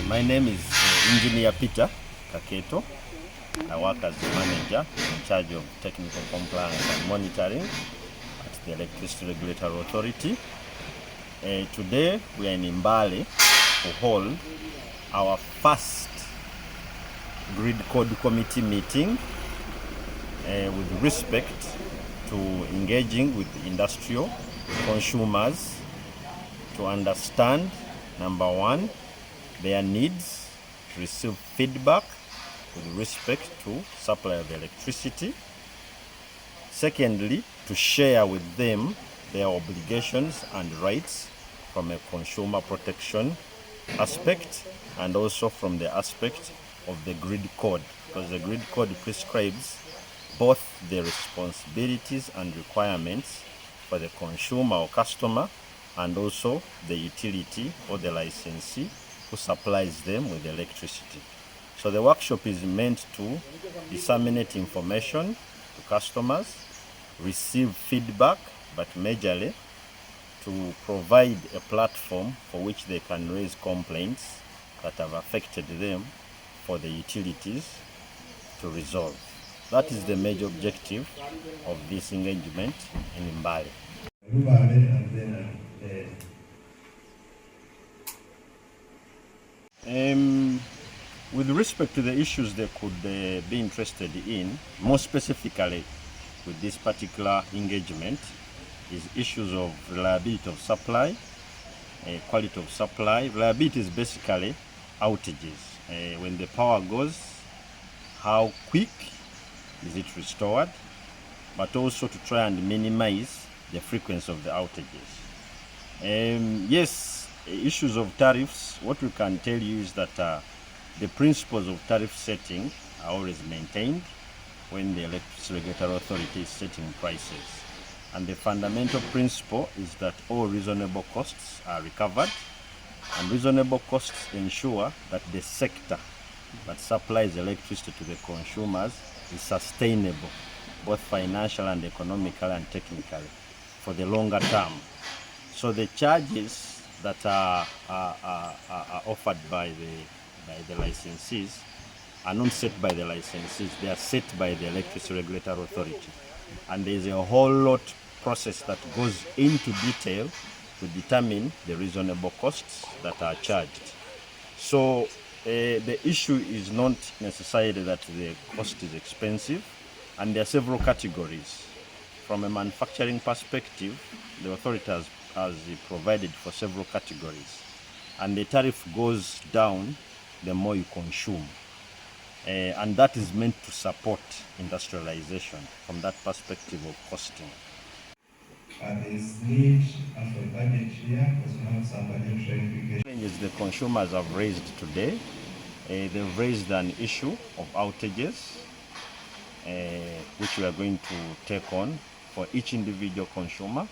My name is Engineer Peter Kaketo. I work as the manager in charge of technical compliance and monitoring at the Electricity Regulatory Authority. Today we are in Mbale to hold our first Grid Code Committee meeting with respect to engaging with industrial consumers to understand, number one, their needs, to receive feedback with respect to supply of electricity. Secondly, to share with them their obligations and rights from a consumer protection aspect and also from the aspect of the grid code, because the grid code prescribes both the responsibilities and requirements for the consumer or customer and also the utility or the licensee who supplies them with electricity. So the workshop is meant to disseminate information to customers, receive feedback, but majorly to provide a platform for which they can raise complaints that have affected them for the utilities to resolve. That is the major objective of this engagement in Mbale. With respect to the issues they could be interested in, more specifically with this particular engagement, is issues of reliability of supply, quality of supply. Reliability is basically outages. When the power goes, how quick is it restored, but also to try and minimize the frequency of the outages. Yes, issues of tariffs, what we can tell you is that the principles of tariff setting are always maintained when the Electricity Regulatory Authority is setting prices. And the fundamental principle is that all reasonable costs are recovered, and reasonable costs ensure that the sector that supplies electricity to the consumers is sustainable, both financial and economically and technically, for the longer term. So the charges that are offered by the licensees are not set by the licensees, they are set by the Electricity Regulatory Authority. And there is a whole lot process that goes into detail to determine the reasonable costs that are charged. So the issue is not necessarily that the cost is expensive, and there are several categories. From a manufacturing perspective, the authority has provided for several categories, and the tariff goes down the more you consume. And that is meant to support industrialization from that perspective of costing. There is need for a budget here because we have some budgetary implications. Challenges the consumers have raised today. They've raised an issue of outages, which we are going to take on for each individual consumer.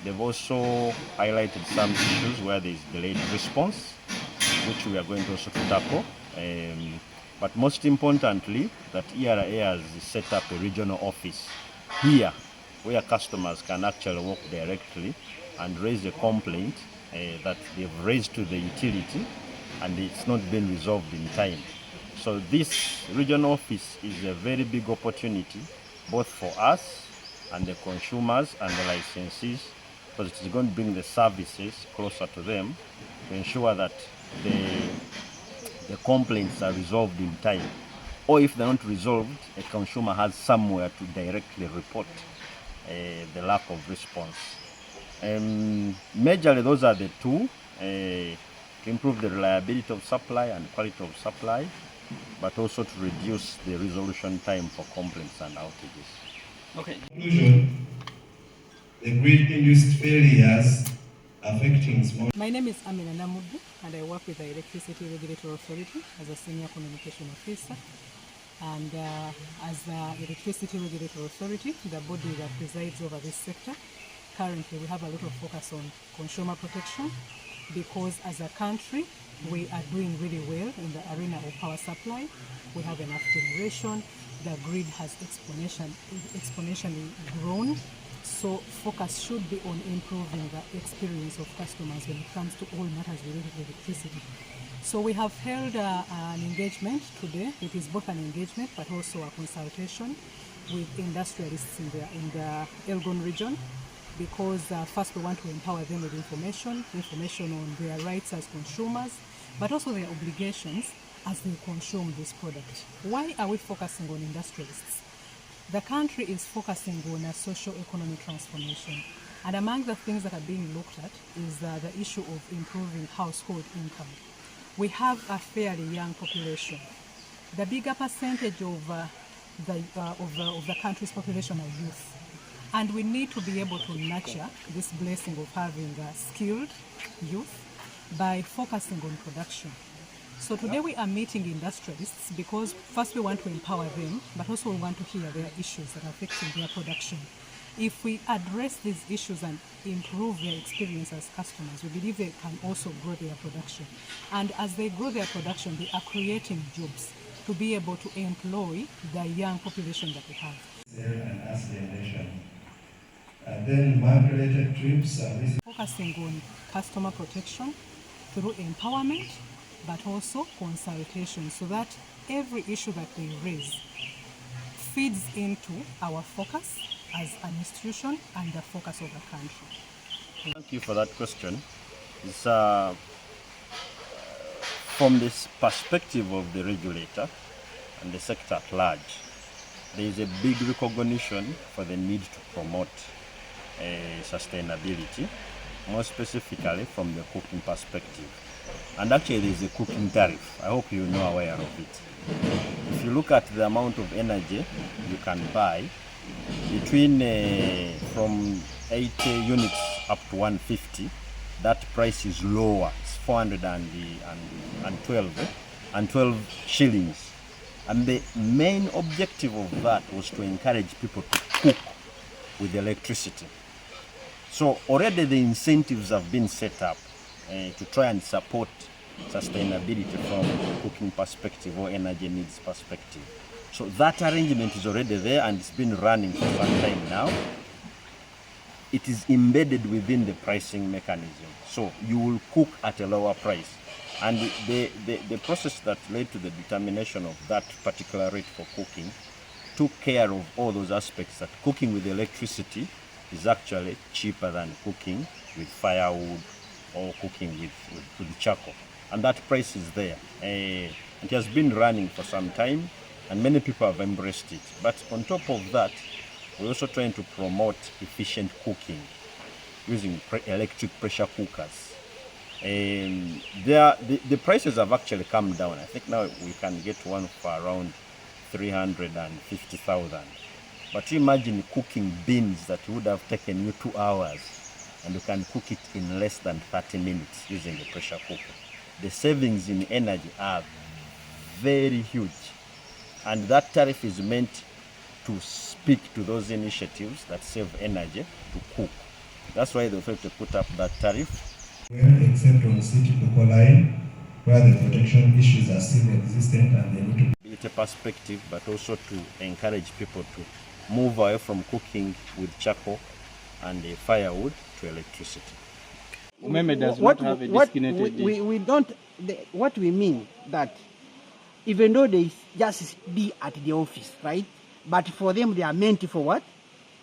They've also highlighted some issues where there is delayed response, which we are going to also tackle. But most importantly, that ERA has set up a regional office here where customers can actually walk directly and raise a complaint that they've raised to the utility and it's not been resolved in time. So this regional office is a very big opportunity both for us and the consumers and the licensees, because it is going to bring the services closer to them to ensure that the complaints are resolved in time. Or if they're not resolved, a consumer has somewhere to directly report the lack of response. Majorly those are the two, to improve the reliability of supply and quality of supply, but also to reduce the resolution time for complaints and outages. Okay. Conclusion, the grid-induced failures affecting small... My name is Amina Namudu and I work with the Electricity Regulatory Authority as a Senior Communication Officer. And as the Electricity Regulatory Authority, the body that presides over this sector, currently we have a lot of focus on consumer protection, because as a country we are doing really well in the arena of power supply. We have enough generation, the grid has exponentially grown, So focus should be on improving the experience of customers when it comes to all matters related to electricity. So we have held an engagement today. It is both an engagement but also a consultation with industrialists in the Elgon region, because first we want to empower them with information on their rights as consumers, but also their obligations as they consume this product. Why are we focusing on industrialists? The country is focusing on a socio-economic transformation, and among the things that are being looked at is the issue of improving household income. We have a fairly young population. The bigger percentage of the country's population are youth, and we need to be able to nurture this blessing of having skilled youth by focusing on production. So today we are meeting industrialists because first we want to empower them, but also we want to hear their issues that are affecting their production. If we address these issues and improve their experience as customers, we believe they can also grow their production. And as they grow their production, they are creating jobs to be able to employ the young population that we have. And as the nation. And then market-related trips are focusing on customer protection through empowerment, but also consultation, so that every issue that they raise feeds into our focus as an institution and the focus of the country. Thank you for that question. It's, from this perspective of the regulator and the sector at large, there is a big recognition for the need to promote sustainability, more specifically from the cooking perspective. And actually there is a cooking tariff. I hope you know aware of it. If you look at the amount of energy you can buy, between from 80 units up to 150, that price is lower. It's 412 shillings. And the main objective of that was to encourage people to cook with electricity. So already the incentives have been set up to try and support sustainability from a cooking perspective or energy needs perspective. So that arrangement is already there and it's been running for some time now. It is embedded within the pricing mechanism. So you will cook at a lower price. And the process that led to the determination of that particular rate for cooking took care of all those aspects, that cooking with electricity is actually cheaper than cooking with firewood or cooking with charcoal. And that price is there. It has been running for some time and many people have embraced it. But on top of that, we're also trying to promote efficient cooking using electric pressure cookers. The prices have actually come down. I think now we can get one for around 350,000. But imagine cooking beans that would have taken you 2 hours, and you can cook it in less than 30 minutes using a pressure cooker. The savings in energy are very huge, and that tariff is meant to speak to those initiatives that save energy to cook. That's why the authority put up that tariff. Well, except on the city local line, where the protection issues are still existent and they need to be a perspective, but also to encourage people to move away from cooking with charcoal and firewood to electricity. Umeme does not have a designated day. We don't, what we mean that even though they just be at the office, right? But for them, they are meant for what?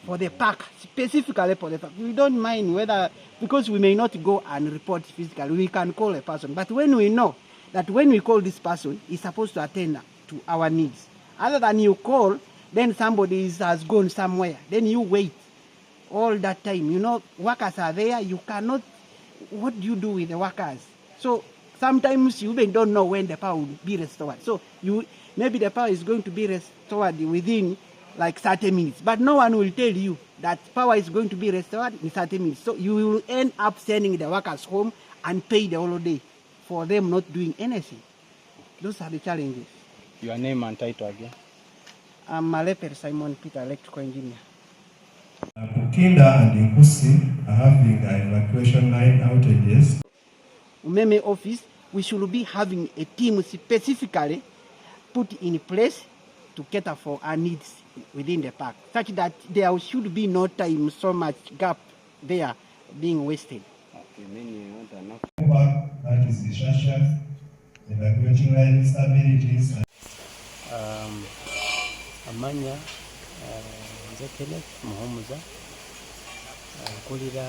For the park, specifically for the park. We don't mind whether, because we may not go and report physically, we can call a person. But when we know that when we call this person, he's supposed to attend to our needs. Other than you call, then somebody has gone somewhere, then you wait all that time. You know, workers are there, you cannot, what do you do with the workers? So sometimes you even don't know when the power will be restored. So maybe the power is going to be restored within like 30 minutes, but no one will tell you that power is going to be restored in 30 minutes. So you will end up sending the workers home and pay the whole day for them not doing anything. Those are the challenges. Your name and title again? I'm Maleper Simon Peter, electrical engineer. Kukinda and Inkusi are having evacuation line outages. Umeme office, we should be having a team specifically put in place to cater for our needs within the park, such that there should be no time, so much gap there being wasted. That is the structure, evacuating line stabilities. Amanya nze Kenneth Muhumuza nkulira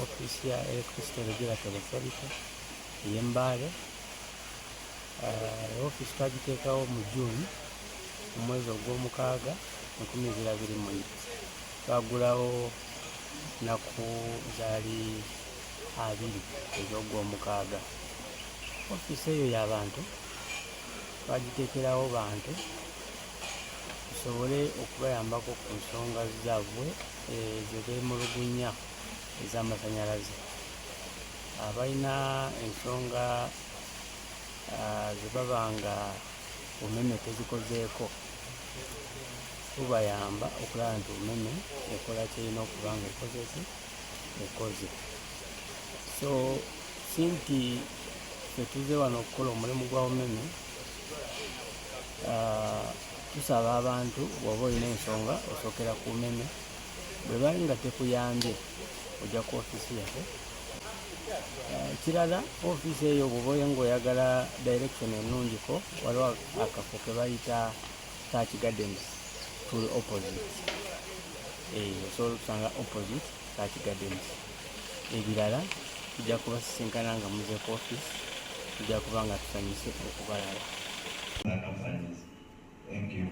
office ya Electricity Regulatory Authority ey'Embale. Office twagiteekawo mu June mu mwezi ogw'omukaaga 2022. Twagulawo naku zaali 2 ez'ogw'omukaaga. Office eyo y'abantu, twagiteekerawo bantu tusobole okubayambako ku nsonga zaabwe ze beemulugunya ez'amasannyalaze. Abalina ensonga ze baba nga umeme tezikozeeko, tubayamba okulaba nti umeme ekola kyerina okuba nga ekoze. So sinti ffe tuze wano okukola omulimu gwa umeme, tusaba abantu bw'oba olina ensonga osookera ku umeme, bwe bali nga tekuyambye ojja ku ofisi yaffe. Kirala ofisi eyo bw'oba ng'oyagala direction ennungiko, waliwo akafo ke bayita Touch Gardens tuli opposite. Osobola okusanga opposite Touch Gardens. Ebirala tujja kubasisinkana nga muze ku office, tujja kuba nga tusanyuse okubalaba. Thank you.